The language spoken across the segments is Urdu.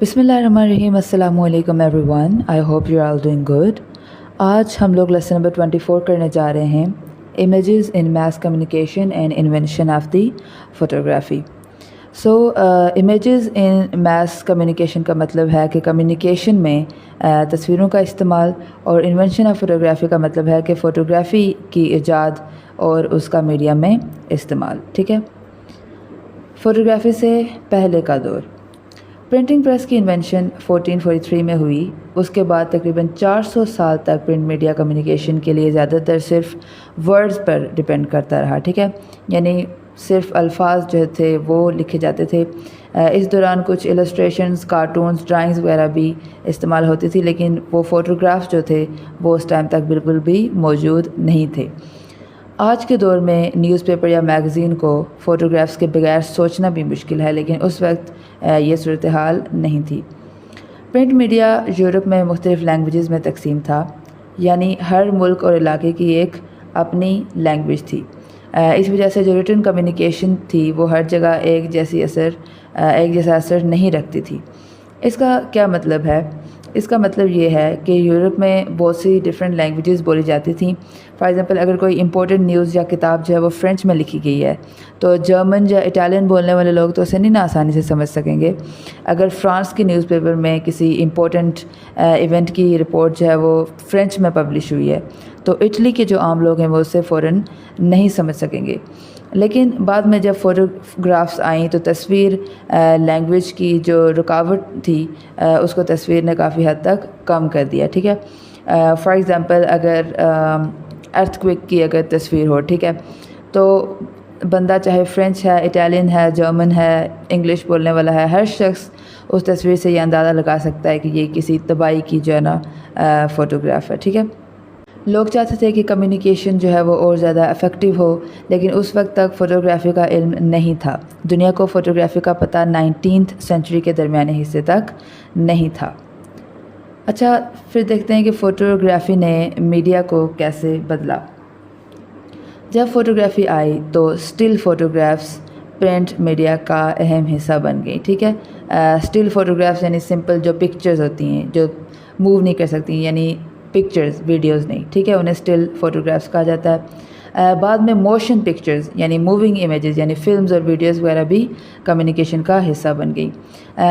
بسم اللہ الرحمن الرحیم. السلام علیکم ایوری ون. I hope you are all doing good. آج ہم لوگ لیسن نمبر 24 کرنے جا رہے ہیں، images in mass communication and invention of the photography. So images in mass communication کا مطلب ہے کہ کمیونیکیشن میں تصویروں کا استعمال، اور انوینشن آف فوٹوگرافی کا مطلب ہے کہ فوٹوگرافی کی ایجاد اور اس کا میڈیا میں استعمال. ٹھیک ہے. فوٹوگرافی سے پہلے کا دور. پرنٹنگ پریس کی انوینشن 1443 میں ہوئی. اس کے بعد تقریباً 400 سال تک پرنٹ میڈیا کمیونیکیشن کے لیے زیادہ تر صرف ورڈز پر ڈپینڈ کرتا رہا. ٹھیک ہے، یعنی صرف الفاظ جو تھے وہ لکھے جاتے تھے. اس دوران کچھ السٹریشنز، کارٹونز، ڈرائنگز وغیرہ بھی استعمال ہوتی تھی، لیکن وہ فوٹوگرافز جو تھے وہ اس ٹائم تک بالکل بھی موجود نہیں تھے. آج کے دور میں نیوز پیپر یا میگزین کو فوٹوگرافس کے بغیر سوچنا بھی مشکل ہے، لیکن اس وقت یہ صورتحال نہیں تھی. پرنٹ میڈیا یورپ میں مختلف لینگویجز میں تقسیم تھا، یعنی ہر ملک اور علاقے کی ایک اپنی لینگویج تھی. اس وجہ سے جو ریٹن کمیونیکیشن تھی وہ ہر جگہ ایک جیسا اثر نہیں رکھتی تھی. اس کا کیا مطلب ہے؟ اس کا مطلب یہ ہے کہ یورپ میں بہت سی ڈفرینٹ لینگویجز بولی جاتی تھیں. فار ایگزامپل، اگر کوئی امپورٹنٹ نیوز یا کتاب جو ہے وہ فرینچ میں لکھی گئی ہے تو جرمن یا اٹالین بولنے والے لوگ تو اسے نہیں آسانی سے سمجھ سکیں گے. اگر فرانس کی نیوز پیپر میں کسی امپورٹنٹ ایونٹ کی رپورٹ جو ہے وہ فرینچ میں پبلش ہوئی ہے تو اٹلی کے جو عام لوگ ہیں وہ اسے فوراً نہیں سمجھ سکیں گے. لیکن بعد میں جب فوٹوگرافس آئیں تو تصویر لینگویج کی جو رکاوٹ تھی اس کو تصویر نے کافی حد تک کم کر دیا. ٹھیک ہے. فار ایگزامپل، اگر ارتھ کوئک کی اگر تصویر ہو، ٹھیک ہے، تو بندہ چاہے فرینچ ہے، اٹالین ہے، جرمن ہے، انگلش بولنے والا ہے، ہر شخص اس تصویر سے یہ اندازہ لگا سکتا ہے کہ یہ کسی تباہی کی جو ہے نا فوٹوگراف ہے. ٹھیک ہے. لوگ چاہتے تھے کہ کمیونیکیشن جو ہے وہ اور زیادہ افیکٹو ہو، لیکن اس وقت تک فوٹوگرافی کا علم نہیں تھا. دنیا کو فوٹوگرافی کا پتہ 19th سینچری کے درمیانے حصے تک نہیں تھا. اچھا، پھر دیکھتے ہیں کہ فوٹوگرافی نے میڈیا کو کیسے بدلا. جب فوٹوگرافی آئی تو اسٹل فوٹوگرافس پرنٹ میڈیا کا اہم حصہ بن گئی. ٹھیک ہے. اسٹل فوٹوگرافس یعنی سمپل جو پکچرز ہوتی ہیں جو موو نہیں کر سکتی، یعنی پکچرز، ویڈیوز نہیں. ٹھیک ہے، انہیں اسٹل فوٹوگرافس کہا جاتا ہے. بعد میں موشن پکچرز یعنی موونگ امیجز یعنی فلمز اور ویڈیوز وغیرہ بھی کمیونیکیشن کا حصہ بن گئی.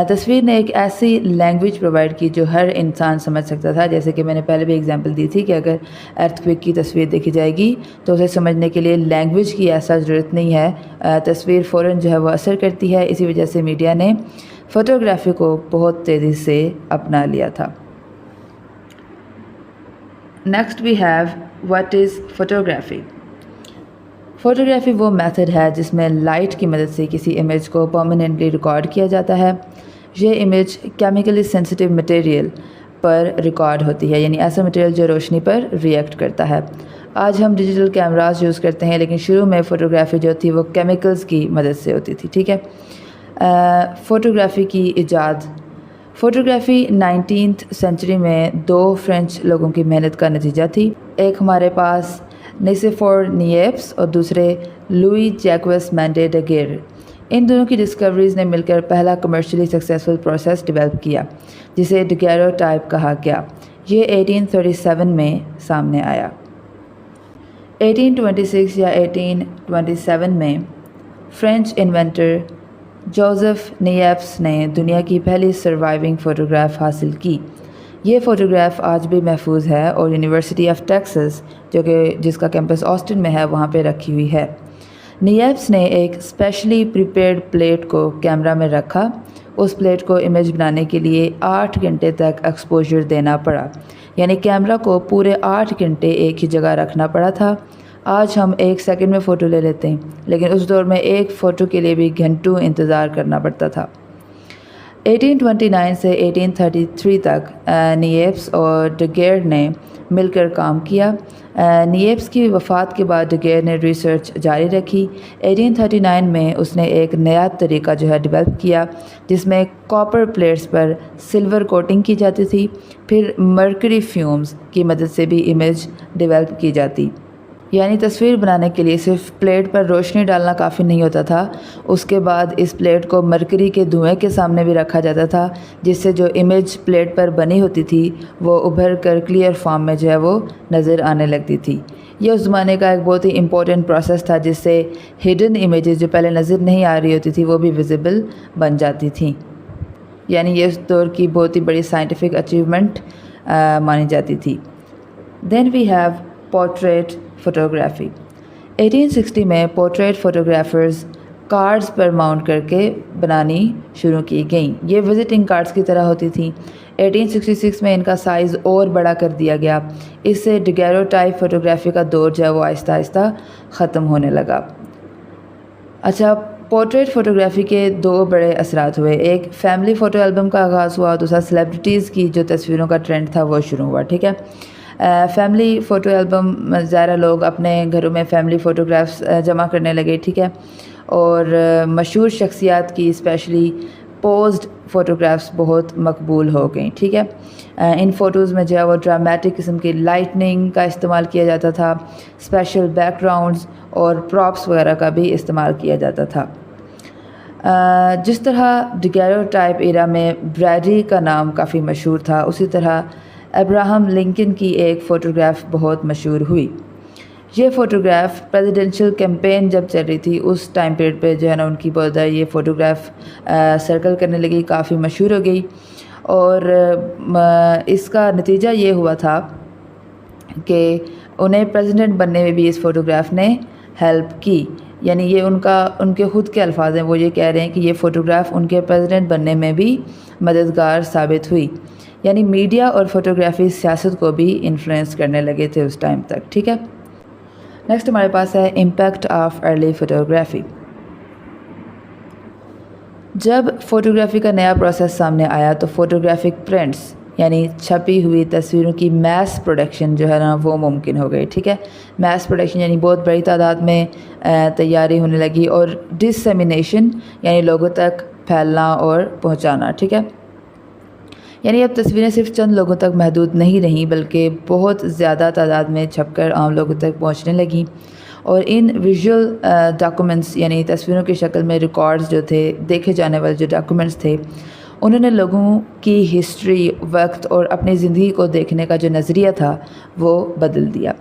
تصویر نے ایک ایسی لینگویج پرووائڈ کی جو ہر انسان سمجھ سکتا تھا. جیسے کہ میں نے پہلے بھی ایگزامپل دی تھی کہ اگر ارتھ کوئک کی تصویر دیکھی جائے گی تو اسے سمجھنے کے لیے لینگویج کی ایسا ضرورت نہیں ہے، تصویر فوراً جو ہے وہ اثر کرتی ہے. اسی وجہ سے میڈیا نے فوٹوگرافی کو بہت تیزی سے اپنا لیا تھا. Next we have what is photography. Photography وہ میتھڈ ہے جس میں لائٹ کی مدد سے کسی امیج کو پرماننٹلی ریکارڈ کیا جاتا ہے. یہ امیج کیمیکلی سینسیٹیو مٹیریل پر ریکارڈ ہوتی ہے، یعنی ایسا مٹیریل جو روشنی پر ریئیکٹ کرتا ہے. آج ہم ڈیجیٹل کیمراز یوز کرتے ہیں، لیکن شروع میں فوٹوگرافی جو تھی وہ کیمیکلز کی مدد سے ہوتی تھی. ٹھیک ہے. فوٹوگرافی کی ایجاد. فوٹوگرافی 19th سینچری میں دو فرینچ لوگوں کی محنت کا نتیجہ تھی. ایک ہمارے پاس نیسیفور نیپس اور دوسرے لوئی جیکوس مینڈے ڈگیر. ان دونوں کی ڈسکوریز نے مل کر پہلا کمرشلی سکسیسفل پروسیس ڈیولپ کیا جسے ڈگیرو ٹائپ کہا گیا. یہ 1837 میں سامنے آیا. 1826 یا 1827 میں فرینچ انوینٹر جوزف نیپس نے دنیا کی پہلی سروائیونگ فوٹوگراف حاصل کی. یہ فوٹوگراف آج بھی محفوظ ہے اور یونیورسٹی آف ٹیکساس جس کا کیمپس آسٹن میں ہے وہاں پہ رکھی ہوئی ہے. نیپس نے ایک اسپیشلی پریپیئرڈ پلیٹ کو کیمرہ میں رکھا. اس پلیٹ کو امیج بنانے کے لیے 8 گھنٹے تک ایکسپوجر دینا پڑا، یعنی کیمرہ کو پورے 8 گھنٹے ایک ہی جگہ رکھنا پڑا تھا. آج ہم 1 سیکنڈ میں فوٹو لے لیتے ہیں، لیکن اس دور میں ایک فوٹو کے لیے بھی گھنٹوں انتظار کرنا پڑتا تھا. 1829 سے 1833 تک نیپس اور ڈگیر نے مل کر کام کیا. نیپس کی وفات کے بعد ڈگیر نے ریسرچ جاری رکھی. 1839 میں اس نے ایک نیا طریقہ جو ہے ڈیولپ کیا جس میں کاپر پلیٹس پر سلور کوٹنگ کی جاتی تھی. پھر مرکری فیومز کی مدد سے بھی امیج ڈیولپ کی جاتی. یعنی تصویر بنانے کے لیے صرف پلیٹ پر روشنی ڈالنا کافی نہیں ہوتا تھا، اس کے بعد اس پلیٹ کو مرکری کے دھوئیں کے سامنے بھی رکھا جاتا تھا، جس سے جو امیج پلیٹ پر بنی ہوتی تھی وہ ابھر کر کلیئر فارم میں جو ہے وہ نظر آنے لگتی تھی۔ یہ اس زمانے کا ایک بہت ہی امپورٹنٹ پروسیس تھا، جس سے ہڈن امیجز جو پہلے نظر نہیں آ رہی ہوتی تھی وہ بھی ویزیبل بن جاتی تھیں۔ یعنی یہ اس دور کی بہت ہی بڑی سائنٹیفک اچیومنٹ مانی جاتی تھی۔ Then we have portrait photography. 1860 میں پورٹریٹ فوٹوگرافرز کارڈز پر ماؤنٹ کر کے بنانی شروع کی گئیں۔ یہ وزٹنگ کارڈز کی طرح ہوتی تھیں۔ 1866 میں ان کا سائز اور بڑا کر دیا گیا۔ اس سے ڈگیرو ٹائپ فوٹوگرافی کا دور جو ہے وہ آہستہ آہستہ ختم ہونے لگا۔ اچھا، پورٹریٹ فوٹوگرافی کے دو بڑے اثرات ہوئے۔ ایک فیملی فوٹو البم کا آغاز ہوا، دوسرا سیلیبریٹیز کی جو تصویروں کا ٹرینڈ تھا وہ شروع ہوا۔ ٹھیک ہے، فیملی فوٹو البم ظاہر لوگ اپنے گھروں میں فیملی فوٹوگرافس جمع کرنے لگے۔ ٹھیک ہے، اور مشہور شخصیات کی اسپیشلی پوزڈ فوٹوگرافس بہت مقبول ہو گئیں۔ ٹھیک ہے، ان فوٹوز میں جو ہے وہ ڈرامیٹک قسم کی لائٹننگ کا استعمال کیا جاتا تھا، اسپیشل بیک گراؤنڈز اور پراپس وغیرہ کا بھی استعمال کیا جاتا تھا۔ جس طرح ڈگیرو ٹائپ ایرا میں بریڈی کا نام کافی مشہور تھا، اسی طرح ابراہم لنکن کی ایک فوٹوگراف بہت مشہور ہوئی۔ یہ فوٹوگراف پریزیڈنشل کیمپین جب چل رہی تھی اس ٹائم پیریڈ پہ جو ہے نا ان کی بہت یہ فوٹوگراف سرکل کرنے لگی، کافی مشہور ہو گئی، اور اس کا نتیجہ یہ ہوا تھا کہ انہیں پریزیڈنٹ بننے میں بھی اس فوٹوگراف نے ہیلپ کی۔ یعنی یہ ان کے خود کے الفاظ ہیں، وہ یہ کہہ رہے ہیں کہ یہ فوٹوگراف ان کے پریزیڈنٹ بننے میں بھی مددگار ثابت ہوئی۔ یعنی میڈیا اور فوٹوگرافی سیاست کو بھی انفلوئنس کرنے لگے تھے اس ٹائم تک۔ ٹھیک ہے، نیکسٹ ہمارے پاس ہے امپیکٹ آف ارلی فوٹوگرافی۔ جب فوٹوگرافی کا نیا پروسیس سامنے آیا تو فوٹوگرافک پرنٹس یعنی چھپی ہوئی تصویروں کی میس پروڈکشن جو ہے نا وہ ممکن ہو گئی۔ ٹھیک ہے، میس پروڈکشن یعنی بہت بڑی تعداد میں تیاری ہونے لگی، اور ڈسیمینیشن یعنی لوگوں تک پھیلنا اور پہنچانا۔ ٹھیک ہے، یعنی اب تصویریں صرف چند لوگوں تک محدود نہیں رہیں بلکہ بہت زیادہ تعداد میں چھپ کر عام لوگوں تک پہنچنے لگیں، اور ان ویژول ڈاکومنٹس یعنی تصویروں کی شکل میں ریکارڈز جو تھے، دیکھے جانے والے جو ڈاکومنٹس تھے، انہوں نے لوگوں کی ہسٹری، وقت اور اپنی زندگی کو دیکھنے کا جو نظریہ تھا وہ بدل دیا۔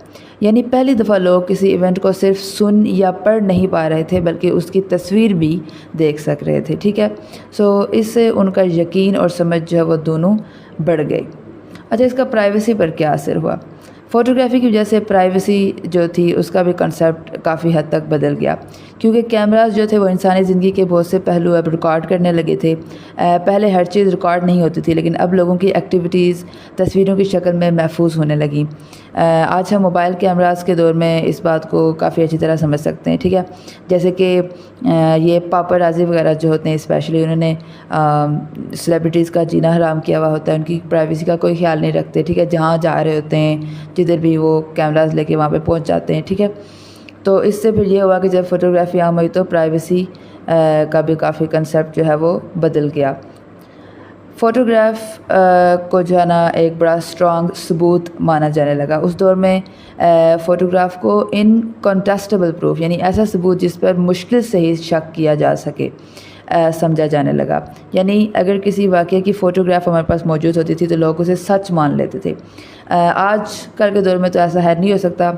یعنی پہلی دفعہ لوگ کسی ایونٹ کو صرف سن یا پڑھ نہیں پا رہے تھے بلکہ اس کی تصویر بھی دیکھ سک رہے تھے۔ ٹھیک ہے، اس سے ان کا یقین اور سمجھ جو ہے وہ دونوں بڑھ گئے۔ اچھا، اس کا پرائیویسی پر کیا اثر ہوا؟ فوٹوگرافی کی وجہ سے پرائیویسی جو تھی اس کا بھی کنسیپٹ کافی حد تک بدل گیا، کیونکہ کیمراز جو تھے وہ انسانی زندگی کے بہت سے پہلو اب ریکارڈ کرنے لگے تھے۔ پہلے ہر چیز ریکارڈ نہیں ہوتی تھی، لیکن اب لوگوں کی ایکٹیویٹیز تصویروں کی شکل میں محفوظ ہونے لگیں۔ آج ہم موبائل کیمراز کے دور میں اس بات کو کافی اچھی طرح سمجھ سکتے ہیں۔ ٹھیک ہے، جیسے کہ یہ پاپرازی وغیرہ جو ہوتے ہیں اسپیشلی انہوں نے سیلیبریٹیز کا جینا حرام کیا ہوا ہوتا ہے، ان کی پرائیویسی کا کوئی خیال نہیں رکھتے۔ ٹھیک ہے، جہاں جا رہے ہوتے ہیں جدھر بھی وہ کیمراز لے کے وہاں پہ پہنچ جاتے ہیں۔ ٹھیک ہے، تو اس سے پھر یہ ہوا کہ جب فوٹوگرافی عام ہوئی تو پرائیویسی کا بھی کافی کنسیپٹ جو ہے وہ بدل گیا۔ فوٹوگراف کو جو ہے نا ایک بڑا اسٹرانگ ثبوت مانا جانے لگا۔ اس دور میں فوٹوگراف کو انکنٹیسٹیبل پروف یعنی ایسا ثبوت جس پر مشکل سے ہی شک کیا جا سکے سمجھا جانے لگا۔ یعنی اگر کسی واقعے کی فوٹوگراف ہمارے پاس موجود ہوتی تھی تو لوگ اسے سچ مان لیتے تھے۔ آج کل کے دور میں تو ایسا ہے نہیں ہو سکتا،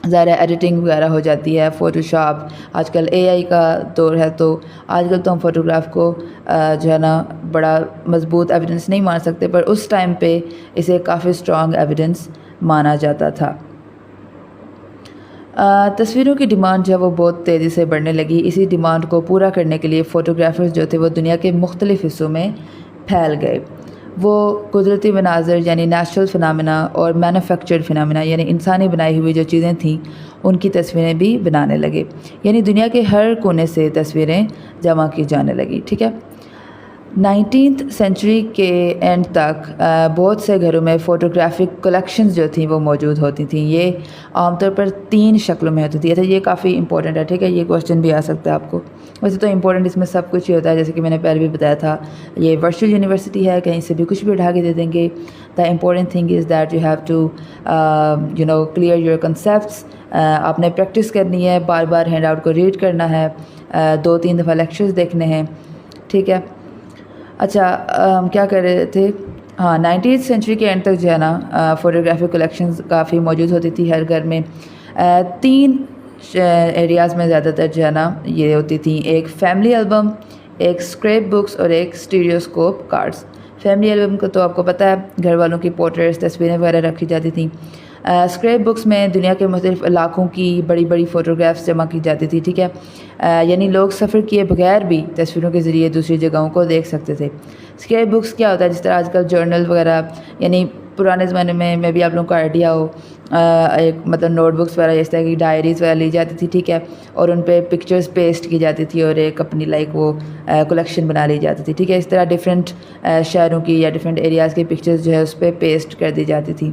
ظاہر ہے ایڈیٹنگ وغیرہ ہو جاتی ہے، فوٹوشاپ، آج کل AI کا دور ہے، تو آج کل تو ہم فوٹوگراف کو جو ہے نا بڑا مضبوط ایویڈنس نہیں مان سکتے، پر اس ٹائم پہ اسے کافی اسٹرانگ ایویڈنس مانا جاتا تھا۔ تصویروں کی ڈیمانڈ جو ہے وہ بہت تیزی سے بڑھنے لگی۔ اسی ڈیمانڈ کو پورا کرنے کے لیے فوٹوگرافرز جو تھے وہ دنیا کے مختلف حصوں میں پھیل گئے۔ وہ قدرتی مناظر یعنی نیچرل فنامنا اور مینوفیکچرڈ فنامنا یعنی انسانی بنائی ہوئی جو چیزیں تھیں ان کی تصویریں بھی بنانے لگے، یعنی دنیا کے ہر کونے سے تصویریں جمع کی جانے لگی۔ ٹھیک ہے، 19th سینچری کے اینڈ تک بہت سے گھروں میں فوٹوگرافک کلیکشنز جو تھیں وہ موجود ہوتی تھیں. یہ عام طور پر 3 شکلوں میں ہوتی تھی. اچھا یہ کافی امپورٹنٹ ہے, ٹھیک ہے, یہ کویشچن بھی آ سکتا ہے آپ کو. ویسے تو امپورٹنٹ اس میں سب کچھ ہی ہوتا ہے, جیسے کہ میں نے پہلے بھی بتایا تھا, یہ ورچوئل یونیورسٹی ہے, کہیں سے بھی کچھ بھی اٹھا کے دے دیں گے. The important thing is that you have to clear your concepts. آپ نے پریکٹس کرنی ہے, بار بار ہینڈ آؤٹ کو ریڈ کرنا ہے, 2-3 دفعہ لیکچرز دیکھنے ہیں, ٹھیک ہے. اچھا ہم کیا کر رہے تھے, ہاں 19th سینچری کے اینڈ تک جو ہے نا فوٹوگرافی کلیکشنز کافی موجود ہوتی تھی ہر گھر میں. 3 ایریاز میں زیادہ تر جو ہے نا یہ ہوتی تھیں, ایک فیملی البم, ایک اسکریپ بکس اور ایک اسٹیریوسکوپ کارڈز. فیملی البم کو تو آپ کو پتہ ہے گھر والوں کی پورٹریٹس, تصویریں وغیرہ رکھی جاتی تھیں. اسکریپ بکس میں دنیا کے مختلف علاقوں کی بڑی بڑی فوٹوگرافس جمع کی جاتی تھی, ٹھیک ہے. یعنی لوگ سفر کیے بغیر بھی تصویروں کے ذریعے دوسری جگہوں کو دیکھ سکتے تھے. اسکریپ بکس کیا ہوتا ہے, جس طرح آج کل جرنل وغیرہ, یعنی پرانے زمانے میں بھی آپ لوگوں کو آئیڈیا ہو, ایک مطلب نوٹ بکس وغیرہ اس طرح کی ڈائریز وغیرہ لی جاتی تھی, ٹھیک ہے, اور ان پہ پکچرز پیسٹ کی جاتی تھی اور ایک اپنی لائک وہ کلیکشن بنا لی جاتی تھی, ٹھیک ہے. اس طرح ڈفرینٹ شہروں کی یا ڈفرینٹ ایریاز کی پکچرز جو ہے اس پہ پیسٹ کر دی جاتی تھی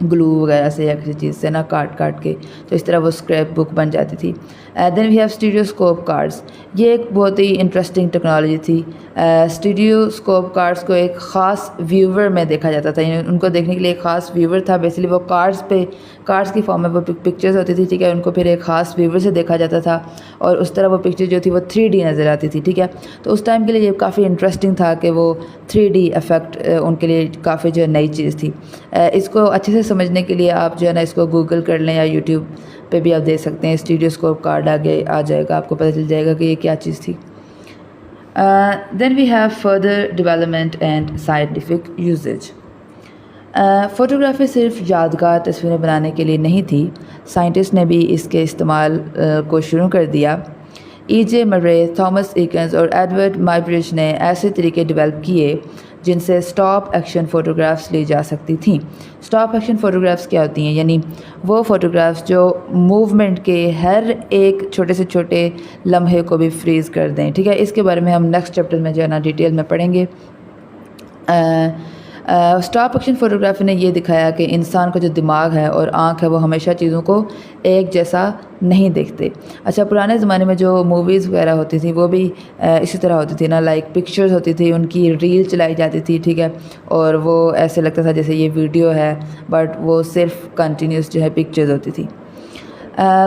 گلو وغیرہ سے یا کسی چیز سے نا کاٹ کے, تو اس طرح وہ اسکریپ بک بن جاتی تھی. Then we have اسٹیریوسکوپ cards. یہ ایک بہت ہی انٹرسٹنگ ٹیکنالوجی تھی. اسٹیریوسکوپ کارڈز کو ایک خاص ویور میں دیکھا جاتا تھا, یعنی ان کو دیکھنے کے لیے ایک خاص ویور تھا. بیسیکلی وہ کارڈز کی فارم میں وہ پکچرز ہوتی تھی, ٹھیک ہے, ان کو پھر ایک خاص ویور سے دیکھا جاتا تھا اور اس طرح وہ پکچر جو تھی وہ 3D نظر آتی تھی, ٹھیک ہے. تو اس ٹائم کے لیے یہ کافی انٹرسٹنگ تھا کہ وہ 3D افیکٹ ان کے لیے کافی جو ہے نئی چیز تھی. اس کو اچھے سے سمجھنے کے لیے آپ جو ہے نا اس کو گوگل کر لیں یا یوٹیوب پہ بھی آپ دیکھ سکتے ہیں. اسٹیریوسکوپ کارڈ آگے آ جائے گا, آپ کو پتہ چل جائے گا کہ یہ کیا چیز تھی. Then we have further development and scientific usage. Photography صرف یادگار تصویریں بنانے کے لیے نہیں تھی, سائنٹسٹ نے بھی اس کے استعمال کو شروع کر دیا. E.J. مرے, تھامس ایکنز اور ایڈورڈ مائبرج نے ایسے طریقے ڈیولپ کیے جن سے اسٹاپ ایکشن فوٹوگرافس لی جا سکتی تھیں. اسٹاپ ایکشن فوٹوگرافس کیا ہوتی ہیں, یعنی وہ فوٹوگرافس جو موومنٹ کے ہر ایک چھوٹے سے چھوٹے لمحے کو بھی فریز کر دیں, ٹھیک ہے. اس کے بارے میں ہم نیکسٹ چیپٹر میں جو ہے نا ڈیٹیل میں پڑھیں گے. اسٹاپ ایکشن فوٹوگرافی نے یہ دکھایا کہ انسان کا جو دماغ ہے اور آنکھ ہے وہ ہمیشہ چیزوں کو ایک جیسا نہیں دیکھتے. اچھا پرانے زمانے میں جو موویز وغیرہ ہوتی تھیں وہ بھی اسی طرح ہوتی تھی نا, لائک پکچرز ہوتی تھی, ان کی ریل چلائی جاتی تھی, ٹھیک ہے, اور وہ ایسے لگتا تھا جیسے یہ ویڈیو ہے, بٹ وہ صرف کنٹینیوس جو ہے پکچرز ہوتی تھی.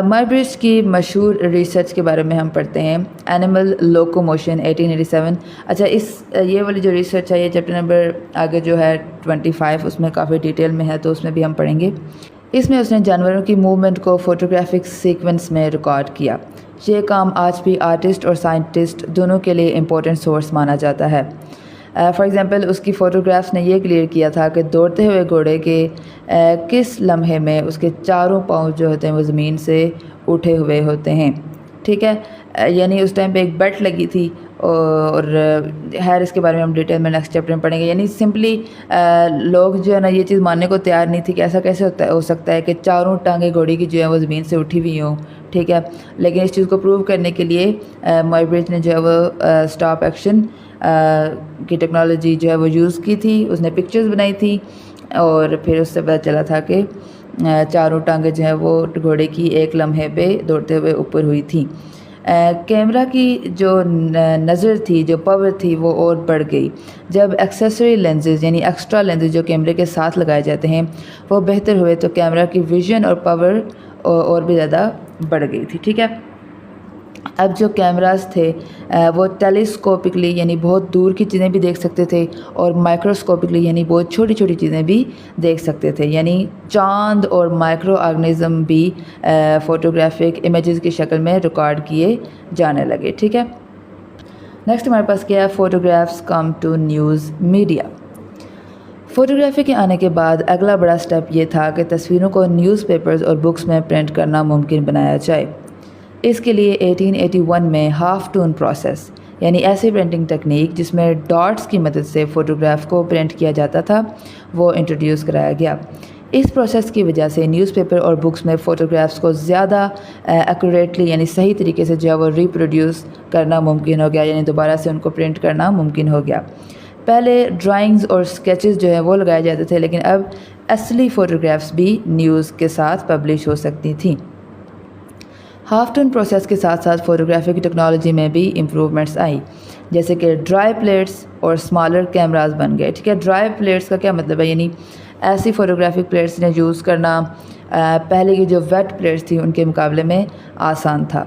مائبرج کی مشہور ریسرچ کے بارے میں ہم پڑھتے ہیں, اینیمل لوکوموشن 1887. اچھا یہ والی جو ریسرچ ہے یہ چیپٹر نمبر آگے جو ہے 25, اس میں کافی ڈیٹیل میں ہے, تو اس میں بھی ہم پڑھیں گے. اس میں اس نے جانوروں کی موومنٹ کو فوٹوگرافک سیکوینس میں ریکارڈ کیا. یہ کام آج بھی آرٹسٹ اور سائنٹسٹ دونوں کے لیے امپورٹنٹ سورس مانا جاتا ہے. فار ایگزامپل اس کی فوٹوگرافس نے یہ کلیئر کیا تھا کہ دوڑتے ہوئے گھوڑے کے کس لمحے میں اس کے چاروں پاؤں جو ہوتے ہیں وہ زمین سے اٹھے ہوئے ہوتے ہیں, ٹھیک ہے. یعنی اس ٹائم پہ ایک بیلٹ لگی تھی اور خیر اس کے بارے میں ہم ڈیٹیل میں نیکسٹ چیپٹر میں پڑھیں گے. یعنی سمپلی لوگ جو ہے نا یہ چیز ماننے کو تیار نہیں تھی کہ ایسا کیسے ہو سکتا ہے کہ چاروں ٹانگیں گھوڑی کی جو ہے وہ زمین سے اٹھی ہوئی ہوں, ٹھیک ہے. لیکن اس چیز کو پروو کرنے کے لیے مائبرج نے جو ہے وہ اسٹاپ ایکشن کی ٹیکنالوجی جو ہے وہ یوز کی تھی. اس نے پکچرز بنائی تھی اور پھر اس سے پتہ چلا تھا کہ چاروں ٹانگیں جو ہیں وہ گھوڑے کی ایک لمحے پہ دوڑتے ہوئے اوپر ہوئی تھیں. کیمرہ کی جو نظر تھی, جو پاور تھی, وہ اور بڑھ گئی جب ایکسیسری لینزز یعنی ایکسٹرا لینزز جو کیمرے کے ساتھ لگائے جاتے ہیں وہ بہتر ہوئے, تو کیمرہ کی ویژن اور پاور اور بھی زیادہ بڑھ گئی تھی, ٹھیک ہے. اب جو کیمراز تھے وہ ٹیلیسکوپکلی یعنی بہت دور کی چیزیں بھی دیکھ سکتے تھے اور مائکروسکوپکلی یعنی بہت چھوٹی چھوٹی چیزیں بھی دیکھ سکتے تھے. یعنی چاند اور مائکرو آرگنزم بھی فوٹوگرافک امیجز کی شکل میں ریکارڈ کیے جانے لگے, ٹھیک ہے. نیکسٹ ہمارے پاس کیا ہے, photographs come to news media. Photography کے آنے کے بعد اگلا بڑا سٹیپ یہ تھا کہ تصویروں کو نیوز پیپرز اور بکس میں پرنٹ کرنا ممکن بنایا جائے. اس کے لیے 1881 میں ہاف ٹون پروسیس یعنی ایسی پرنٹنگ تکنیک جس میں ڈاٹس کی مدد سے فوٹوگراف کو پرنٹ کیا جاتا تھا وہ انٹروڈیوس کرایا گیا. اس پروسیس کی وجہ سے نیوز پیپر اور بکس میں فوٹوگرافس کو زیادہ ایکوریٹلی یعنی صحیح طریقے سے جو ہے وہ ریپروڈیوس کرنا ممکن ہو گیا، یعنی دوبارہ سے ان کو پرنٹ کرنا ممکن ہو گیا۔ پہلے ڈرائنگز اور اسکیچز جو ہے وہ لگائے جاتے تھے، لیکن اب اصلی فوٹوگرافس بھی نیوز کے ساتھ پبلش ہو سکتی تھیں۔ ہاف ٹون پروسیس کے ساتھ ساتھ فوٹوگرافی کی ٹیکنالوجی میں بھی امپرومنٹس آئی، جیسے کہ ڈرائی پلیٹس اور اسمالر کیمراز بن گئے۔ ٹھیک ہے، ڈرائی پلیٹس کا کیا مطلب ہے؟ یعنی ایسی فوٹوگرافک پلیٹس نے یوز کرنا پہلے کی جو ویٹ پلیٹس تھی ان کے مقابلے میں آسان تھا۔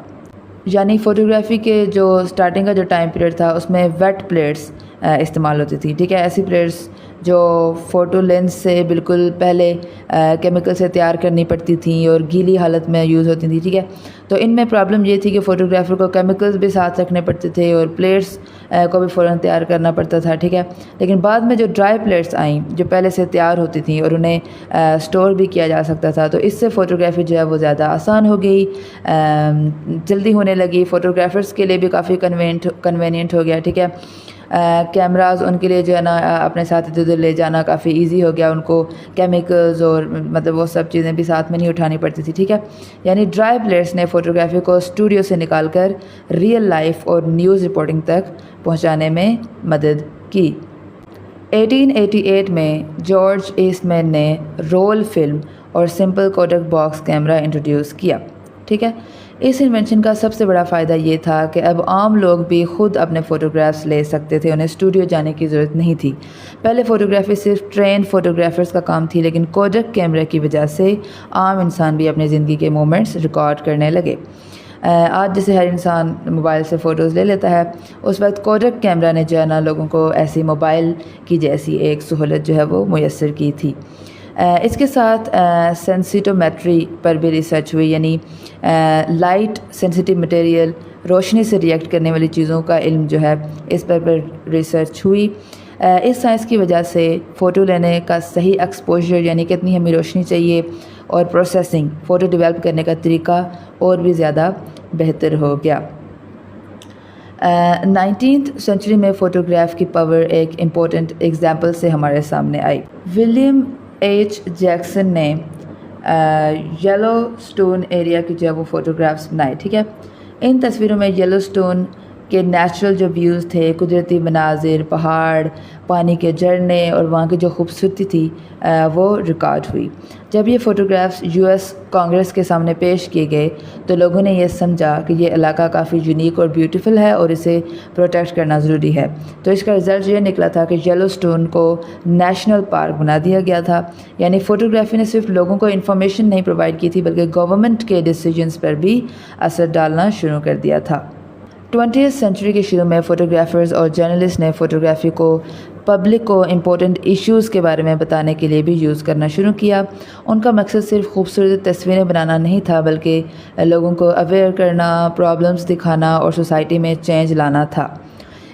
یعنی فوٹوگرافی کے جو سٹارٹنگ کا جو ٹائم پیریڈ تھا اس میں ویٹ پلیٹس استعمال ہوتی تھی۔ ٹھیک ہے، ایسی پلیٹس جو فوٹو لینس سے بالکل پہلے کیمیکل سے تیار کرنی پڑتی تھیں اور گیلی حالت میں یوز ہوتی تھیں۔ ٹھیک ہے، تو ان میں پرابلم یہ تھی کہ فوٹوگرافر کو کیمیکلز بھی ساتھ رکھنے پڑتے تھے اور پلیٹس کو بھی فوراً تیار کرنا پڑتا تھا۔ ٹھیک ہے، لیکن بعد میں جو ڈرائی پلیٹس آئیں جو پہلے سے تیار ہوتی تھیں اور انہیں اسٹور بھی کیا جا سکتا تھا، تو اس سے فوٹوگرافی جو ہے وہ زیادہ آسان ہو گئی، جلدی ہونے لگی، فوٹوگرافرز کے لیے بھی کافی کنوینئنٹ ہو گیا۔ ٹھیک ہے، کیمراز ان کے لیے جو ہے نا اپنے ساتھ ادھر ادھر لے جانا کافی ایزی ہو گیا، ان کو کیمیکلز اور مطلب وہ سب چیزیں بھی ساتھ میں نہیں اٹھانی پڑتی تھی۔ ٹھیک ہے، یعنی ڈرائی پلیٹس نے فوٹوگرافی کو اسٹوڈیو سے نکال کر ریئل لائف اور نیوز رپورٹنگ تک پہنچانے میں مدد کی۔ 1888 میں جارج ایسٹمین نے رول فلم اور simple Kodak box camera introduce کیا۔ ٹھیک ہے، اس انوینشن کا سب سے بڑا فائدہ یہ تھا کہ اب عام لوگ بھی خود اپنے فوٹوگرافس لے سکتے تھے، انہیں اسٹوڈیو جانے کی ضرورت نہیں تھی۔ پہلے فوٹوگرافی صرف ٹرینڈ فوٹوگرافرز کا کام تھی، لیکن کوڈک کیمرے کی وجہ سے عام انسان بھی اپنی زندگی کے مومنٹس ریکارڈ کرنے لگے۔ آج جیسے ہر انسان موبائل سے فوٹوز لے لیتا ہے، اس وقت کوڈک کیمرہ نے جو ہے نا لوگوں کو ایسی موبائل کی جیسی ایک سہولت جو ہے وہ میسر کی تھی۔ اس کے ساتھ سینسیٹومیٹری پر بھی ریسرچ ہوئی، یعنی لائٹ سینسیٹیو مٹیریل، روشنی سے ریئیکٹ کرنے والی چیزوں کا علم جو ہے اس پر ریسرچ ہوئی۔ اس سائنس کی وجہ سے فوٹو لینے کا صحیح ایکسپوجر یعنی کتنی ہمیں روشنی چاہیے اور پروسیسنگ فوٹو ڈیولپ کرنے کا طریقہ اور بھی زیادہ بہتر ہو گیا۔ 19th سینچری میں فوٹوگراف کی پاور ایک امپورٹنٹ ایگزامپل سے ہمارے سامنے آئی۔ ولیم ایچ جیکسن نے یلو سٹون ایریا کی جو ہے وہ فوٹوگرافس بنائے۔ ٹھیک ہے، ان تصویروں میں یلو سٹون کے نیچرل جو ویوز تھے، قدرتی مناظر، پہاڑ، پانی کے جھرنے اور وہاں کی جو خوبصورتی تھی وہ ریکارڈ ہوئی۔ جب یہ فوٹوگرافس US کانگریس کے سامنے پیش کیے گئے تو لوگوں نے یہ سمجھا کہ یہ علاقہ کافی یونیک اور بیوٹیفل ہے اور اسے پروٹیکٹ کرنا ضروری ہے، تو اس کا رزلٹ یہ نکلا تھا کہ یلو سٹون کو نیشنل پارک بنا دیا گیا تھا۔ یعنی فوٹوگرافی نے صرف لوگوں کو انفارمیشن نہیں پرووائڈ کی تھی، بلکہ گورنمنٹ کے ڈیسیجنز پر بھی اثر ڈالنا شروع کر دیا تھا۔ 20th سینچری کے شروع میں فوٹوگرافرز اور جرنلسٹ نے فوٹوگرافی کو پبلک کو امپورٹنٹ ایشوز کے بارے میں بتانے کے لیے بھی یوز کرنا شروع کیا۔ ان کا مقصد صرف خوبصورت تصویریں بنانا نہیں تھا، بلکہ لوگوں کو اویئر کرنا، پرابلمز دکھانا اور سوسائٹی میں چینج لانا تھا۔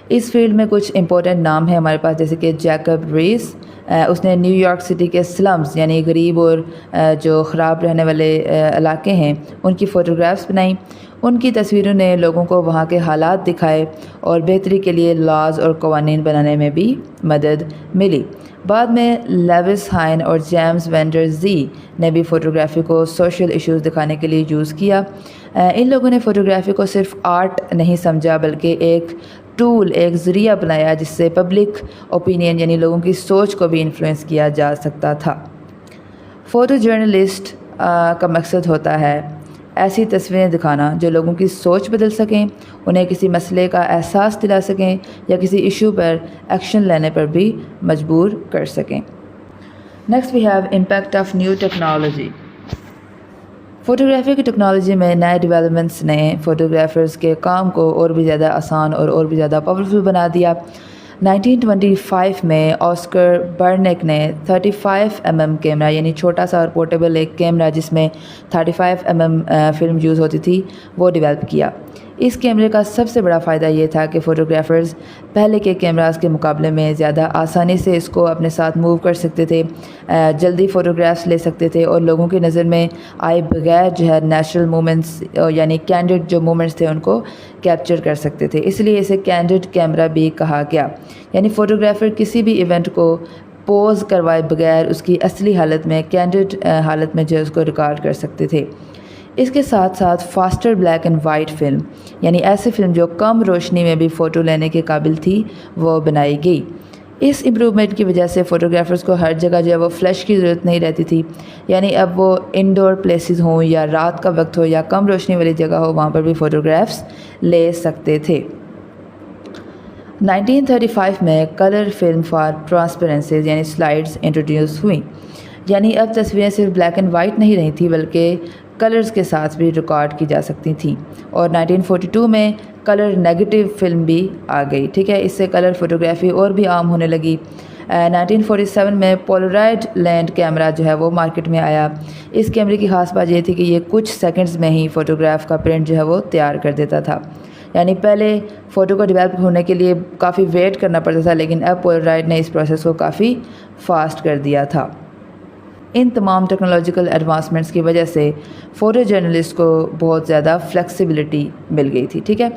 اس فیلڈ میں کچھ امپورٹنٹ نام ہیں ہمارے پاس، جیسے کہ جیکب ریس، اس نے نیو یارک سٹی کے سلمز یعنی غریب اور جو خراب رہنے والے علاقے ہیں ان کی فوٹوگرافس بنائیں۔ ان کی تصویروں نے لوگوں کو وہاں کے حالات دکھائے اور بہتری کے لیے لاز اور قوانین بنانے میں بھی مدد ملی۔ بعد میں لیوس ہائن اور جیمز وینڈر زی نے بھی فوٹوگرافی کو سوشل ایشوز دکھانے کے لیے یوز کیا۔ ان لوگوں نے فوٹوگرافی کو صرف آرٹ نہیں سمجھا، بلکہ ایک ٹول، ایک ذریعہ بنایا جس سے پبلک اوپینین یعنی لوگوں کی سوچ کو بھی انفلوئنس کیا جا سکتا تھا۔ فوٹو جرنلسٹ کا مقصد ہوتا ہے ایسی تصویریں دکھانا جو لوگوں کی سوچ بدل سکیں، انہیں کسی مسئلے کا احساس دلا سکیں یا کسی ایشو پر ایکشن لینے پر بھی مجبور کر سکیں۔ Next we have impact of new technology. Photography کی ٹیکنالوجی میں نئے ڈیولپمنٹس نے فوٹوگرافرز کے کام کو اور بھی زیادہ آسان اور بھی زیادہ پاورفل بنا دیا۔ 1925 میں آسکر برنیک نے 35 mm کیمرہ یعنی چھوٹا سا اور پورٹیبل ایک کیمرہ جس میں 35 mm فلم یوز ہوتی تھی وہ ڈیولپ کیا۔ اس کیمرے کا سب سے بڑا فائدہ یہ تھا کہ فوٹوگرافرز پہلے کے کیمراز کے مقابلے میں زیادہ آسانی سے اس کو اپنے ساتھ موو کر سکتے تھے، جلدی فوٹوگرافس لے سکتے تھے اور لوگوں کی نظر میں آئے بغیر جو ہے نیچرل مومنٹس یعنی کینڈڈ جو مومنٹس تھے ان کو کیپچر کر سکتے تھے، اس لیے اسے کینڈڈ کیمرہ بھی کہا گیا۔ یعنی فوٹوگرافر کسی بھی ایونٹ کو پوز کروائے بغیر اس کی اصلی حالت میں کینڈڈ حالت میں جو ہے اس کو ریکارڈ کر سکتے تھے۔ اس کے ساتھ ساتھ faster black and white film, یعنی ایسی فلم جو کم روشنی میں بھی فوٹو لینے کے قابل تھی، وہ بنائی گئی۔ اس امپرومنٹ کی وجہ سے فوٹوگرافرز کو ہر جگہ جو ہے وہ فلیش کی ضرورت نہیں رہتی تھی، یعنی اب وہ انڈور پلیسز ہوں یا رات کا وقت ہو یا کم روشنی والی جگہ ہو، وہاں پر بھی فوٹوگرافس لے سکتے تھے۔ 1935 میں کلر فلم فار ٹرانسپیرنسیز یعنی سلائیڈز انٹروڈیوس ہوئیں، یعنی اب تصویریں صرف بلیک اینڈ وائٹ نہیں رہی تھیں بلکہ کلرز کے ساتھ بھی ریکارڈ کی جا سکتی تھیں۔ اور 1942 میں کلر نیگیٹو فلم بھی آ گئی، ٹھیک ہے، اس سے کلر فوٹوگرافی اور بھی عام ہونے لگی۔ 1947 میں پولرائڈ لینڈ کیمرہ جو ہے وہ مارکیٹ میں آیا۔ اس کیمرے کی خاص بات یہ تھی کہ یہ کچھ سیکنڈز میں ہی فوٹوگراف کا پرنٹ جو ہے وہ تیار کر دیتا تھا، یعنی پہلے فوٹو کو ڈیولپ ہونے کے لیے کافی ویٹ کرنا پڑتا تھا، لیکن اب پولرائڈ نے اس پروسیس کو کافی فاسٹ کر دیا تھا۔ ان تمام ٹیکنالوجیکل ایڈوانسمنٹس کی وجہ سے فوٹو جرنلسٹ کو بہت زیادہ فلیکسیبلٹی مل گئی تھی، ٹھیک ہے،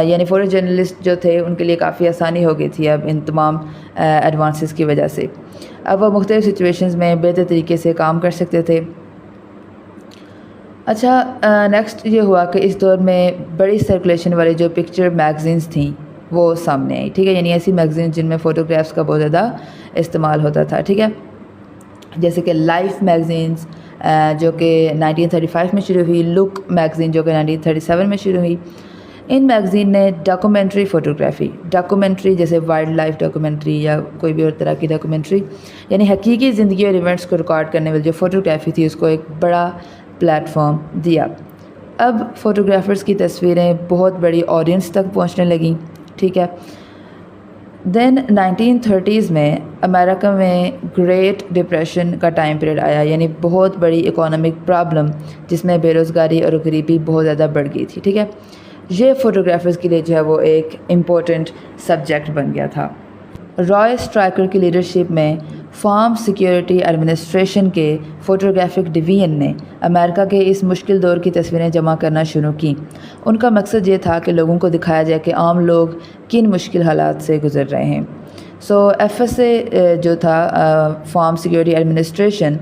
یعنی فوٹو جرنلسٹ جو تھے ان کے لیے کافی آسانی ہو گئی تھی اب ان تمام ایڈوانسز کی وجہ سے۔ اب وہ مختلف سچویشنز میں بہتر طریقے سے کام کر سکتے تھے۔ اچھا، نیکسٹ یہ ہوا کہ اس دور میں بڑی سرکولیشن والی جو پکچر میگزینز تھیں وہ سامنے آئی، ٹھیک ہے، یعنی ایسی میگزینز جن میں فوٹوگرافس کا بہت زیادہ استعمال ہوتا تھا، ٹھیک ہے، جیسے کہ لائف میگزینز جو کہ 1935 میں شروع ہوئی، لک میگزین جو کہ 1937 میں شروع ہوئی۔ ان میگزین نے ڈاکومنٹری فوٹوگرافی، ڈاکومنٹری جیسے وائلڈ لائف ڈاکومنٹری یا کوئی بھی اور طرح کی ڈاکومنٹری، یعنی حقیقی زندگی اور ایونٹس کو ریکارڈ کرنے والی جو فوٹوگرافی تھی اس کو ایک بڑا پلیٹ فارم دیا۔ اب فوٹوگرافرز کی تصویریں بہت بڑی آڈینس تک پہنچنے لگیں، ٹھیک ہے۔ دین 1930s میں امریکہ میں گریٹ ڈپریشن کا ٹائم پیریڈ آیا، یعنی بہت بڑی اکانومک پرابلم جس میں بے روزگاری اور غریبی بہت زیادہ بڑھ گئی تھی، ٹھیک ہے۔ یہ فوٹوگرافرز کے لیے جو ہے وہ ایک امپورٹنٹ سبجیکٹ بن گیا تھا۔ رائے اسٹرائکر کی لیڈرشپ میں فارم سیکیورٹی ایڈمنسٹریشن کے فوٹوگرافک ڈویژن نے امریکہ کے اس مشکل دور کی تصویریں جمع کرنا شروع کیں۔ ان کا مقصد یہ تھا کہ لوگوں کو دکھایا جائے کہ عام لوگ کن مشکل حالات سے گزر رہے ہیں۔ ایف ایس اے جو تھا فارم سیکیورٹی ایڈمنسٹریشن،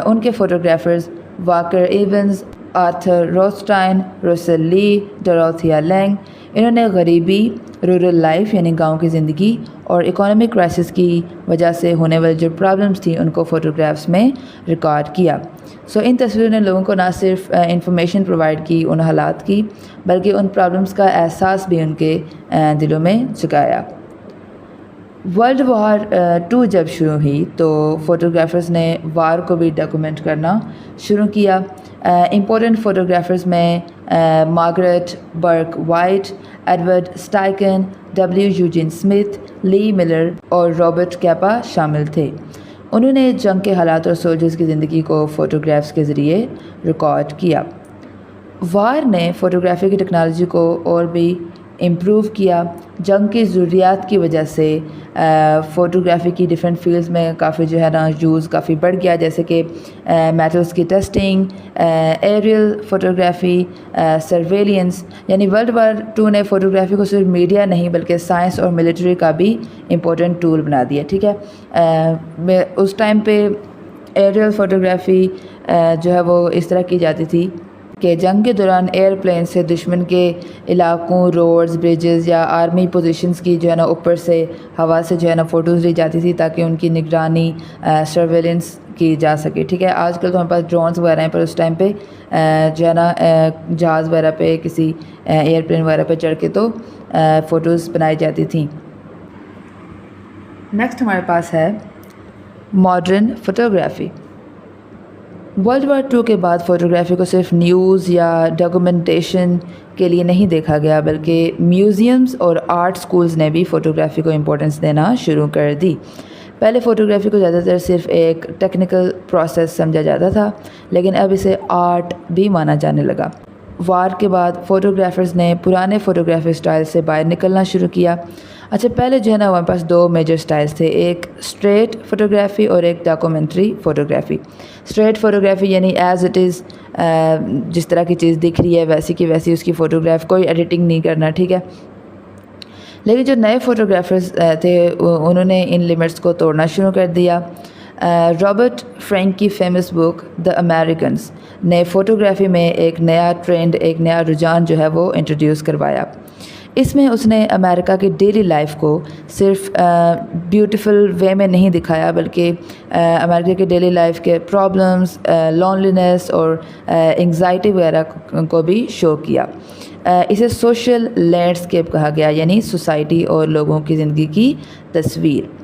ان کے فوٹوگرافرز واکر ایونز، آرتھر روسٹائن، روسل لی، ڈوروتھیا لینگ، انہوں نے غریبی، رورل لائف یعنی گاؤں کی زندگی اور اکانومک کرائسس کی وجہ سے ہونے والی جو پرابلمس تھیں ان کو فوٹوگرافس میں ریکارڈ کیا۔ ان تصویروں نے لوگوں کو نہ صرف انفارمیشن پرووائڈ کی ان حالات کی، بلکہ ان پرابلمس کا احساس بھی ان کے دلوں میں جگایا۔ ورلڈ وار 2 جب شروع ہوئی تو فوٹوگرافرز نے وار کو بھی ڈاکومنٹ کرنا شروع کیا۔ امپورٹنٹ فوٹوگرافرز میں Margaret Bourke White, Edward Steichen, W Eugene Smith, Lee Miller اور رابرٹ کیپا شامل تھے۔ انہوں نے جنگ کے حالات اور سولجرز کی زندگی کو فوٹوگرافس کے ذریعے ریکارڈ کیا۔ وار نے فوٹوگرافی کی ٹیکنالوجی کو اور بھی امپروو کیا۔ جنگ کی ضروریات کی وجہ سے فوٹوگرافی کی ڈیفرنٹ فیلڈز میں کافی جو ہے نا یوز کافی بڑھ گیا، جیسے کہ میٹلز کی ٹیسٹنگ، ایریل فوٹوگرافی، سرویلینس، یعنی ورلڈ وار 2 نے فوٹوگرافی کو صرف میڈیا نہیں بلکہ سائنس اور ملٹری کا بھی امپورٹنٹ ٹول بنا دیا، ٹھیک ہے۔ اس ٹائم پہ ایریل فوٹوگرافی جو ہے وہ اس طرح کی جاتی تھی کہ جنگ کے دوران ایئر پلین سے دشمن کے علاقوں، روڈز، بریجز یا آرمی پوزیشنز کی جو ہے نا اوپر سے ہوا سے جو ہے نا فوٹوز لی جاتی تھی تاکہ ان کی نگرانی، سرویلنس کی جا سکے، ٹھیک ہے۔ آج کل تو ہمارے پاس ڈرونز وغیرہ ہیں، پر اس ٹائم پہ جو ہے نا جہاز وغیرہ پہ، کسی ایئر پلین وغیرہ پہ چڑھ کے تو فوٹوز بنائی جاتی تھیں۔ نیکسٹ ہمارے پاس ہے ماڈرن فوٹوگرافی۔ ورلڈ وار 2 کے بعد فوٹوگرافی کو صرف نیوز یا ڈاکومنٹیشن کے لیے نہیں دیکھا گیا، بلکہ میوزیمز اور آرٹ سکولز نے بھی فوٹوگرافی کو امپورٹنس دینا شروع کر دی۔ پہلے فوٹوگرافی کو زیادہ تر صرف ایک ٹیکنیکل پروسیس سمجھا جاتا تھا، لیکن اب اسے آرٹ بھی مانا جانے لگا۔ وار کے بعد فوٹوگرافرز نے پرانے فوٹوگرافی سٹائل سے باہر نکلنا شروع کیا۔ اچھا، پہلے جو ہے نا ہمارے پاس 2 میجر سٹائلز تھے، ایک اسٹریٹ فوٹوگرافی اور ایک ڈاکومنٹری فوٹوگرافی۔ اسٹریٹ فوٹوگرافی یعنی ایز اٹ از، جس طرح کی چیز دکھ رہی ہے ویسی کی ویسی اس کی فوٹوگراف، کوئی ایڈیٹنگ نہیں کرنا، ٹھیک ہے۔ لیکن جو نئے فوٹوگرافرز تھے انہوں نے ان لمٹس کو توڑنا شروع کر دیا۔ رابرٹ فرینک کی فیمس بک دا امیریکنز نے فوٹوگرافی میں ایک نیا ٹرینڈ، ایک نیا رجحان جو ہے وہ انٹروڈیوس کروایا۔ اس میں اس نے امریکہ کی ڈیلی لائف کو صرف بیوٹیفل وے میں نہیں دکھایا، بلکہ امریکہ کی ڈیلی لائف کے پرابلمز، لونلینس اور انگزائٹی وغیرہ کو بھی شو کیا۔ اسے سوشل لینڈسکیپ کہا گیا، یعنی سوسائٹی اور لوگوں کی زندگی کی تصویر۔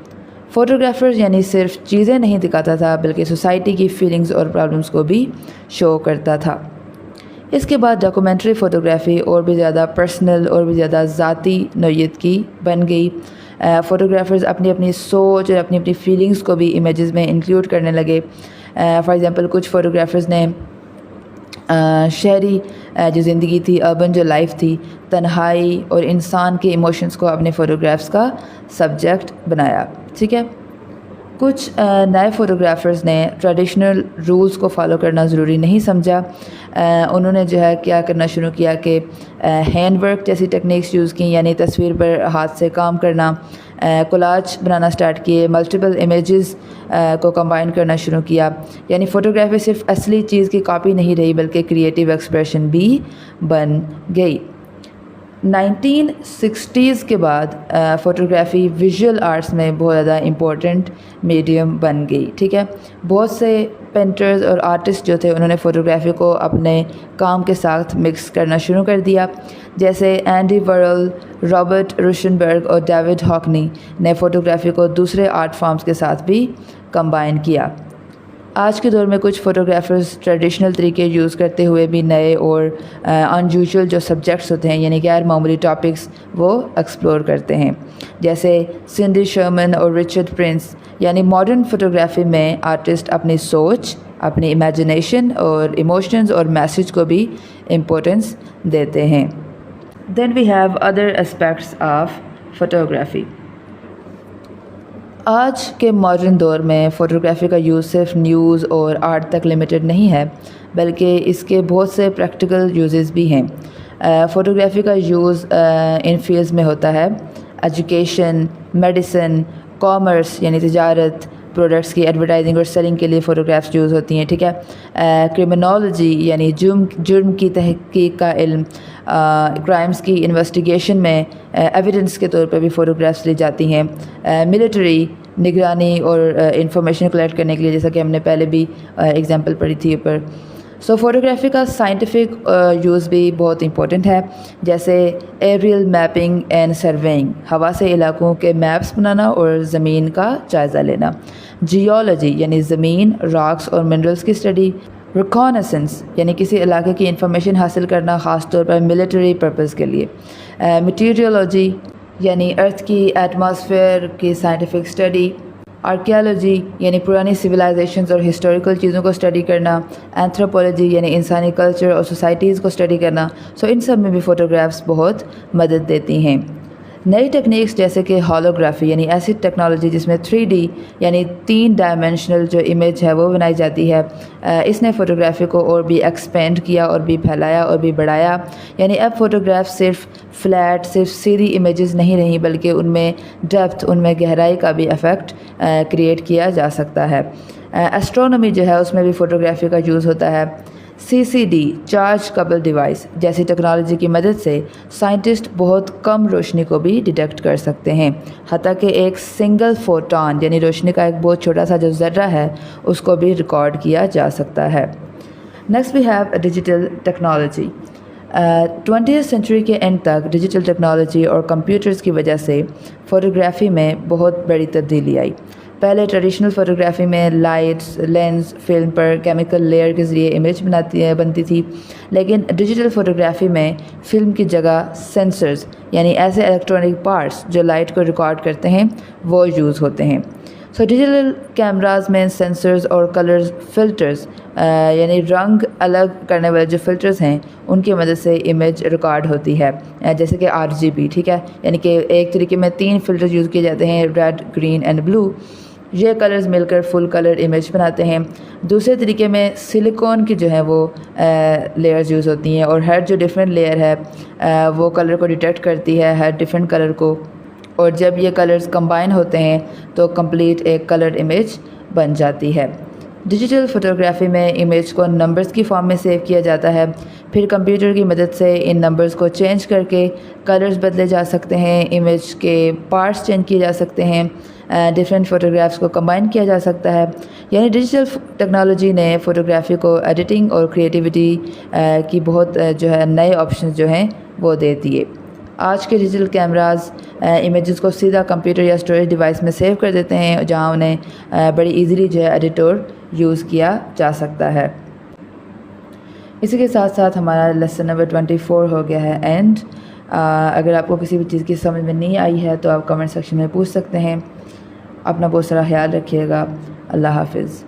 فوٹوگرافرز یعنی صرف چیزیں نہیں دکھاتا تھا، بلکہ سوسائٹی کی فیلنگز اور پرابلمز کو بھی شو کرتا تھا۔ اس کے بعد ڈاکومنٹری فوٹوگرافی اور بھی زیادہ پرسنل اور بھی زیادہ ذاتی نوعیت کی بن گئی۔ فوٹوگرافرز اپنی اپنی سوچ اور اپنی اپنی فیلنگز کو بھی امیجز میں انکلیوڈ کرنے لگے۔ فار ایگزامپل کچھ فوٹوگرافرز نے شہری جو زندگی تھی، اربن جو لائف تھی، تنہائی اور انسان کے ایموشنز کو اپنے فوٹوگرافس کا سبجیکٹ بنایا، ٹھیک ہے۔ کچھ نئے فوٹوگرافرز نے ٹریڈیشنل رولز کو فالو کرنا ضروری نہیں سمجھا۔ انہوں نے جو ہے کیا کرنا شروع کیا کہ ہینڈ ورک جیسی ٹیکنیکس یوز کی، یعنی تصویر پر ہاتھ سے کام کرنا، کولاج بنانا سٹارٹ کیے، ملٹیپل امیجز کو کمبائن کرنا شروع کیا۔ یعنی فوٹوگرافی صرف اصلی چیز کی کاپی نہیں رہی، بلکہ کریٹیو ایکسپریشن بھی بن گئی۔ 1960s کے بعد فوٹوگرافی ویژول آرٹس میں بہت زیادہ امپورٹنٹ میڈیم بن گئی، ٹھیک ہے۔ بہت سے پینٹرز اور آرٹسٹ جو تھے انہوں نے فوٹوگرافی کو اپنے کام کے ساتھ مکس کرنا شروع کر دیا، جیسے اینڈی ورل، رابرٹ روشنبرگ اور ڈیوڈ ہاکنی نے فوٹوگرافی کو دوسرے آرٹ فارمز کے ساتھ بھی کمبائن کیا۔ آج کے دور میں کچھ فوٹوگرافرز ٹریڈیشنل طریقے یوز کرتے ہوئے بھی نئے اور انیوژول جو سبجیکٹس ہوتے ہیں، یعنی غیر معمولی ٹاپکس، وہ ایکسپلور کرتے ہیں، جیسے سنڈی شرمن اور رچرڈ پرنس۔ یعنی ماڈرن فوٹوگرافی میں آرٹسٹ اپنی سوچ، اپنی امیجنیشن اور ایموشنز اور میسیج کو بھی امپورٹنس دیتے ہیں۔ Then we have other aspects of photography. آج کے ماڈرن دور میں فوٹوگرافی کا یوز صرف نیوز اور آرٹ تک لمیٹڈ نہیں ہے، بلکہ اس کے بہت سے پریکٹیکل یوزز بھی ہیں۔ فوٹوگرافی کا یوز ان فیلڈز میں ہوتا ہے: ایجوکیشن، میڈیسن، کامرس یعنی تجارت، پروڈکٹس کی ایڈورٹائزنگ اور سیلنگ کے لیے فوٹوگرافس یوز ہوتی ہیں، ٹھیک ہے۔ کرمنالوجی یعنی جرم کی تحقیق کا علم، کرائمز کی انویسٹیگیشن میں ایویڈنس کے طور پر بھی فوٹوگرافس لی جاتی ہیں۔ ملٹری نگرانی اور انفارمیشن کلیکٹ کرنے کے لیے، جیسا کہ ہم نے پہلے بھی ایگزامپل پڑھی تھی اوپر۔ سو فوٹوگرافی کا سائنٹیفک یوز بھی بہت امپورٹنٹ ہے، جیسے ایریل میپنگ اینڈ سرویئنگ، ہوا سے علاقوں کے میپس بنانا اور زمین کا جائزہ لینا۔ جیولوجی یعنی زمین، راکس اور منرلز کی اسٹڈی۔ ریکانیسنس یعنی کسی علاقے کی انفارمیشن حاصل کرنا، خاص طور پر ملٹری پرپز کے لیے۔ میٹیریولوجی یعنی ارتھ کی ایٹماسفیئر کی سائنٹیفک اسٹڈی۔ آرکیالوجی یعنی پرانی سویلائزیشنز اور ہسٹوریکل چیزوں کو اسٹڈی کرنا۔ اینتھروپولوجی یعنی انسانی کلچر اور سوسائٹیز کو اسٹڈی کرنا۔ سو ان سب میں بھی فوٹوگرافس بہت مدد دیتی ہیں۔ نئی ٹیکنیکس جیسے کہ ہالوگرافی یعنی ایسی ٹیکنالوجی جس میں 3D یعنی 3 ڈائمینشنل جو امیج ہے وہ بنائی جاتی ہے، اس نے فوٹوگرافی کو اور بھی ایکسپینڈ کیا اور بھی پھیلایا اور بھی بڑھایا۔ یعنی اب فوٹوگراف صرف فلیٹ، صرف سیدھی امیجز نہیں رہیں، بلکہ ان میں ڈیپتھ، ان میں گہرائی کا بھی افیکٹ کریٹ کیا جا سکتا ہے۔ ایسٹرونومی جو ہے اس میں بھی فوٹوگرافی کا یوز ہوتا ہے۔ CCD چارج قبل ڈیوائس جیسی ٹیکنالوجی کی مدد سے سائنٹسٹ بہت کم روشنی کو بھی ڈیٹیکٹ کر سکتے ہیں، حتیٰ کہ ایک سنگل فوٹون یعنی روشنی کا ایک بہت چھوٹا سا جو ذرہ ہے اس کو بھی ریکارڈ کیا جا سکتا ہے۔ Next we have digital technology. 20th century کے اینڈ تک ڈیجیٹل ٹیکنالوجی اور کمپیوٹرز کی وجہ سے فوٹوگرافی میں بہت بڑی تبدیلی آئی۔ پہلے ٹریڈیشنل فوٹوگرافی میں لائٹس، لینس، فلم پر کیمیکل لیئر کے ذریعے امیج بنتی تھی، لیکن ڈیجیٹل فوٹوگرافی میں فلم کی جگہ سینسرز یعنی ایسے الیکٹرانک پارٹس جو لائٹ کو ریکارڈ کرتے ہیں وہ یوز ہوتے ہیں۔ سو ڈیجیٹل کیمراز میں سینسرز اور کلرز فلٹرز یعنی رنگ الگ کرنے والے جو فلٹرز ہیں ان کی مدد سے امیج ریکارڈ ہوتی ہے، جیسے کہ RGB، ٹھیک ہے۔ یعنی کہ ایک طریقے میں 3 فلٹرز یوز کیے جاتے ہیں، ریڈ، گرین اینڈ بلو۔ یہ کلرز مل کر فل کلر امیج بناتے ہیں۔ دوسرے طریقے میں سلیکون کی جو ہے وہ لیئرز یوز ہوتی ہیں، اور ہر جو ڈیفرنٹ لیئر ہے وہ کلر کو ڈیٹیکٹ کرتی ہے، ہر ڈیفرنٹ کلر کو، اور جب یہ کلرز کمبائن ہوتے ہیں تو کمپلیٹ ایک کلر امیج بن جاتی ہے۔ ڈیجیٹل فوٹوگرافی میں امیج کو نمبرز کی فارم میں سیو کیا جاتا ہے، پھر کمپیوٹر کی مدد سے ان نمبرز کو چینج کر کے کلرز بدلے جا سکتے ہیں، امیج کے پارٹس چینج کیے جا سکتے ہیں، ڈیفرنٹ فوٹوگرافس کو کمبائن کیا جا سکتا ہے۔ یعنی ڈیجیٹل ٹیکنالوجی نے فوٹوگرافی کو ایڈیٹنگ اور کریٹیوٹی کی بہت جو ہے نئے آپشنز جو ہیں وہ دے دیے۔ آج کے ڈیجیٹل کیمراز امیجز کو سیدھا کمپیوٹر یا اسٹوریج ڈیوائس میں سیو کر دیتے ہیں، جہاں انہیں بڑی ایزیلی جو ہے ایڈٹ اور یوز کیا جا سکتا ہے۔ اسی کے ساتھ ساتھ ہمارا لیسن نمبر 24 ہو گیا ہے اینڈ۔ اگر آپ کو کسی بھی چیز کی سمجھ میں نہیں آئی ہے تو آپ کمنٹ سیکشن میں پوچھ سکتے ہیں۔ اپنا بہت سارا خیال رکھیے گا۔ اللہ حافظ۔